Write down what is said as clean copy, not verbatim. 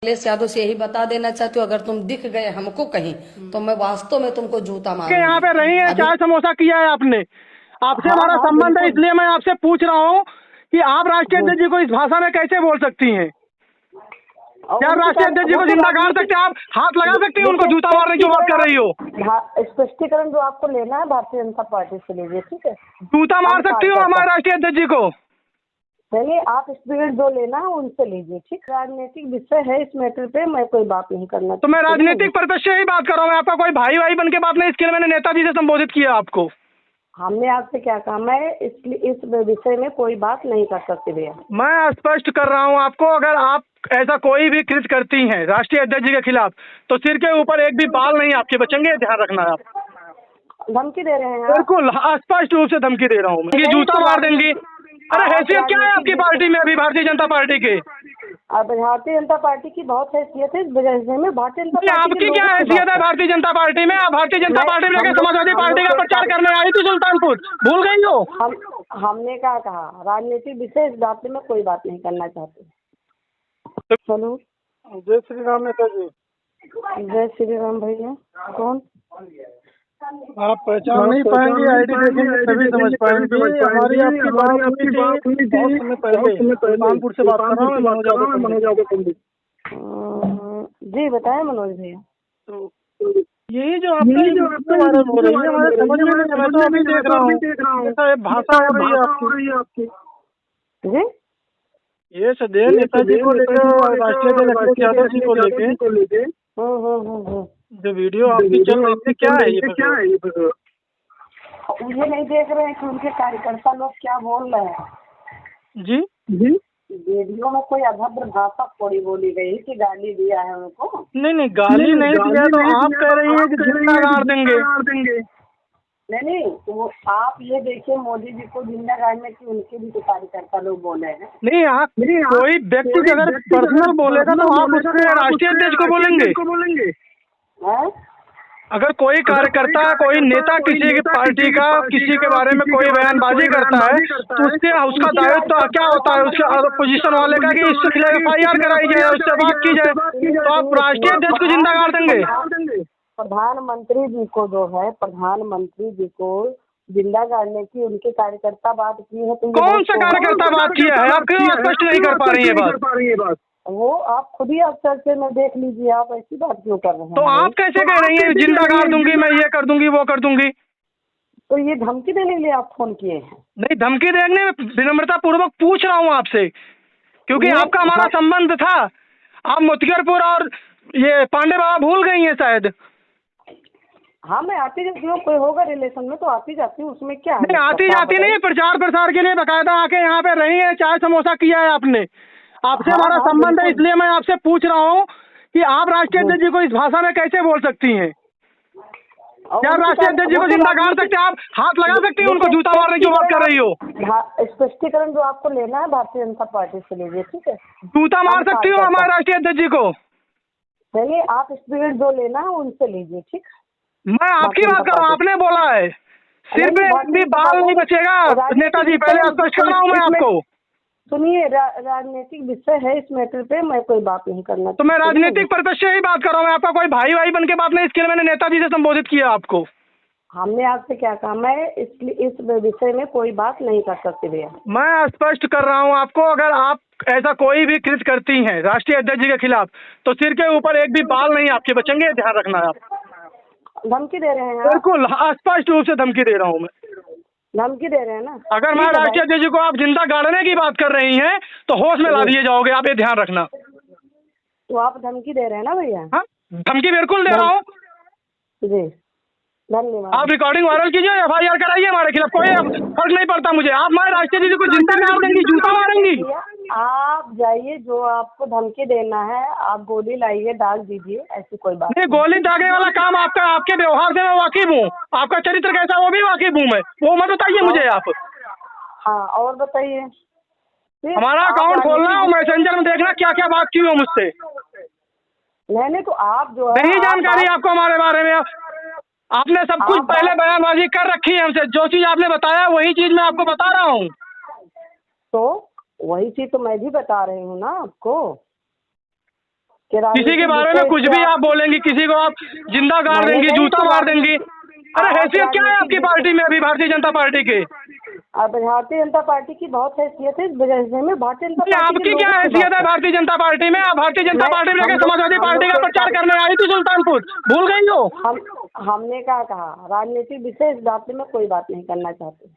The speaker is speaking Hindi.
अखिलेश यादव से यही बता देना चाहती हूँ, अगर तुम दिख गए हमको कहीं तो मैं वास्तव में तुमको जूता के यहाँ मारूंगी। पे रही है, चाय समोसा किया है आपने, आपसे हाँ हमारा हाँ संबंध है, बिल्कुल। इसलिए मैं आपसे पूछ रहा हूँ कि आप राष्ट्रीय हम्म। अध्यक्ष जी को इस भाषा में कैसे बोल सकती हैं? और क्या आप उनके राष्ट्रीय अध्यक्ष जी वो को तो जिंदा गाड़ राजनीतिक सकते हैं? आप हाथ लगा सकती हैं उनको देखिए, जूता मारने की बात कर रही हो? स्पष्टीकरण जो आपको लेना है भारतीय जनता पार्टी से लीजिए, ठीक है। जूता हम मार सकती हो कार्यकर्ता हमारे राष्ट्रीय अध्यक्ष जी को? चलिए, आप स्पीड जो लेना है उनसे लीजिए, ठीक। राजनीतिक विषय है, इस मैटर पे मैं कोई बात नहीं करना तो मैं चाहती हूँ। राजनीतिक पर्पज से ही बात कर रहा हूँ, मैं आपका कोई भाई भाई बन के बात नहीं, इसके लिए मैंने नेताजी से संबोधित किया आपको। हमने आपसे क्या कहा? मैं इसलिए इस विषय में कोई बात नहीं कर सकती भैया। मैं स्पष्ट कर रहा हूँ आपको, अगर आप ऐसा कोई भी कृत्य करती हैं राष्ट्रीय अध्यक्ष जी के खिलाफ तो सिर के ऊपर एक भी बाल नहीं आपके बचेंगे, ध्यान रखना है आप। धमकी दे रहे हैं आप? बिल्कुल स्पष्ट रूप से धमकी दे रहा हूँ मैं, ये नहीं जूता तो मार देंगी। अरे आप हैसियत क्या है आपकी राजनीतिक पार्टी में अभी, भारतीय जनता पार्टी के? अब भारतीय जनता पार्टी की बहुत हैसियत है, इस वजह में भारतीय जनता नहीं, पार्टी के आपकी क्या लोगों की हैसियत है बात भारतीय जनता पार्टी में? आप भारतीय जनता मैं पार्टी में हम लेकर लोग समाजवादी हम पार्टी लोग का तो एक प्रचार करने आई थी सुल्तानपुर, भूल गई हो? हम हमने क्या कहा? राजनीतिक विषय इस बात में कोई बात नहीं करना चाहते। हेलो, जय श्री राम नेताजी। जय श्री राम भैया। कौन? आप पहचान नहीं पाएंगे, आईडी देखेंगे तभी समझ पाएंगे। हमारी आपकी बात हुई थी बहुत समय पहले, सुल्तानपुर से बात कर रहा हूँ मैं, मनोज यादव पंडित। जी बताएं मनोज भैया। तो यही जो आपका ये वीडियो वायरल हो रही है, हमारे समझ में नहीं है, मैं तो अभी देख रहा हूँ ऐसा ये भाषा हो रही है आपकी। जी ये सदैव नेताजी को लेकर, राष्ट्रीय अध्यक्ष अखिलेश यादव जी को लेके जो वीडियो आपकी चल रही है, क्या है ये? ये नहीं देख रहे हैं कि उनके कार्यकर्ता लोग क्या बोल रहे हैं? जी वीडियो में कोई अभद्र भाषा थोड़ी बोली गई कि गाली दिया है उनको। नहीं, गाली नहीं दिया तो आप कह रही हैं कि जिंदा गाड़ देंगे। नहीं वो आप ये देखिए, मोदी जी को जिंदा गाड़ने की उनके भी तो कार्यकर्ता लोग बोले हैं। नहीं, आप कोई व्यक्ति अगर पर्सनल बोलेगा तो आप उसके राष्ट्रीय अध्यक्ष को बोलेंगे। हैं? अगर कोई कार्यकर्ता, कोई नेता किसी की पार्टी का किसी के बारे में कोई बयानबाजी करता है तो उसके उसका दायित्व क्या होता है उसके अपोजिशन वाले का कि इसके खिलाफ FIR कराई जाए, उससे बात की जाए। तो आप राष्ट्रीय अध्यक्ष को जिंदा गाड़ देंगे? प्रधानमंत्री जी को जो है, प्रधानमंत्री जी को जिंदा गाड़ने की उनके कार्यकर्ता बात की है तो कौन सा कार्यकर्ता बात किया है? आप क्यों स्पष्ट नहीं कर पा रही है बात? वो आप खुद ही आप चर्चे में देख लीजिए, आप ऐसी बात क्यों कर रहे हैं? तो आप कैसे कह रही हैं जिंदा गाड़ दूंगी, मैं ये कर दूंगी वो कर दूंगी? तो ये धमकी देने के लिए आप फोन किए हैं? नहीं, धमकी देने में विनम्रता पूर्वक पूछ रहा हूँ आपसे, क्योंकि आपका हमारा संबंध था। आप मुतियरपुर और ये पांडे बाबा भूल गई हैं शायद। हाँ, मैं आती जाती हूँ, कोई होगा रिलेशन में तो आती जाती हूँ, उसमें क्या है? नहीं, आती जाती नहीं है, प्रचार प्रसार के लिए बकायदा आके यहाँ पे रही है, चाय समोसा किया है आपने, आपसे हमारा संबंध है, इसलिए मैं आपसे पूछ रहा हूँ कि आप राष्ट्रीय अध्यक्ष जी को इस भाषा में कैसे बोल सकती हैं? क्या आप राष्ट्रीय अध्यक्ष जी को जिंदा गाड़ सकते हैं? आप हाथ लगा सकती हैं उनको जूता मारने की बात कर रही हो? स्पष्टीकरण जो आपको लेना है भारतीय जनता पार्टी से लीजिए, ठीक है। जूता मार सकती हो हमारे राष्ट्रीय अध्यक्ष जी को? चलिए, आप स्पीड जो लेना है उनसे लीजिए, ठीक। मैं आपकी बात कर रहा हूँ, आपने बोला है सिर पे एक भी बाल नहीं बचेगा। नेताजी, पहले स्पष्ट कर रहा हूँ मैं आपको। सुनिए, राजनीतिक विषय है, इस मैटर पे मैं कोई बात नहीं करना। तो मैं राजनीतिक पर्पज से ही बात कर रहा हूँ, मैं आपका कोई भाई भाई बन के बात नहीं, इसके लिए मैंने नेताजी से संबोधित किया आपको। हमने आपसे क्या कहा? मैं इस विषय में कोई बात नहीं कर सकती भैया। मैं स्पष्ट कर रहा हूँ आपको, अगर आप ऐसा कोई भी कृत्य करती हैं राष्ट्रीय अध्यक्ष जी के खिलाफ तो सिर के ऊपर एक भी बाल नहीं आपके बचेंगे, ध्यान रखना है आप। धमकी दे रहे हैं? बिल्कुल स्पष्ट रूप से धमकी दे रहा हूँ मैं। धमकी दे रहे हैं ना? अगर मैं राष्ट्रीय अध्यक्ष जी को आप जिंदा गाड़ने की बात कर रही हैं तो होश में ला दिए जाओगे आप, ये ध्यान रखना। तो आप धमकी दे रहे हैं ना भैया? हाँ, धमकी बिल्कुल दे रहा हूँ जी, धन्यवाद। आप रिकॉर्डिंग वायरल कीजिए, FIR कराइए हमारे खिलाफ, कोई फर्क नहीं पड़ता मुझे। आप हमारे राष्ट्रीय जी को जिंदा गाड़ देंगी, जूता मारेंगी? आप जाइए, जो आपको धमकी देना है आप गोली लाइए, दाग दीजिए, ऐसी कोई बात नहीं। गोली दागने वाला काम आपका, आपके व्यवहार से मैं वाकिफ हूँ, आपका चरित्र कैसा वो भी वाकिफ हूँ मैं, वो मत बताइए मुझे आप। हाँ, और बताइए। हमारा अकाउंट खोलना और मैसेंजर में देखना क्या क्या बात की हो मुझसे। नहीं तो आप जो है, नहीं जानकारी आपको हमारे बारे में, आपने सब कुछ पहले बयानबाजी कर रखी है हमसे, जो चीज आपने बताया वही चीज मैं आपको बता रहा हूँ। तो वही चीज तो मैं भी बता रही हूँ ना आपको, कि किसी के राजनीतिक बारे में विषय कुछ से भी आप बोलेंगी, किसी को आप जिंदा गाड़ मैंने देंगी, कही जूता कि मार देंगी। अरे आप हैसियत क्या है आपकी राजनीतिक पार्टी में अभी, भारतीय जनता पार्टी के? अब भारतीय जनता पार्टी की बहुत हैसियत है इस वजह में भारतीय जनता नहीं, पार्टी के आपकी क्या लोगों की हैसियत है बात भारतीय जनता पार्टी में? आप भारतीय जनता पार्टी में हम लेके लोग समाजवादी हम पार्टी लोग का तो प्रचार करने आई थी सुल्तानपुर, भूल गई हो? हमने क्या कहा, राजनीतिक विषय इस बात में मैं कोई बात नहीं करना चाहती।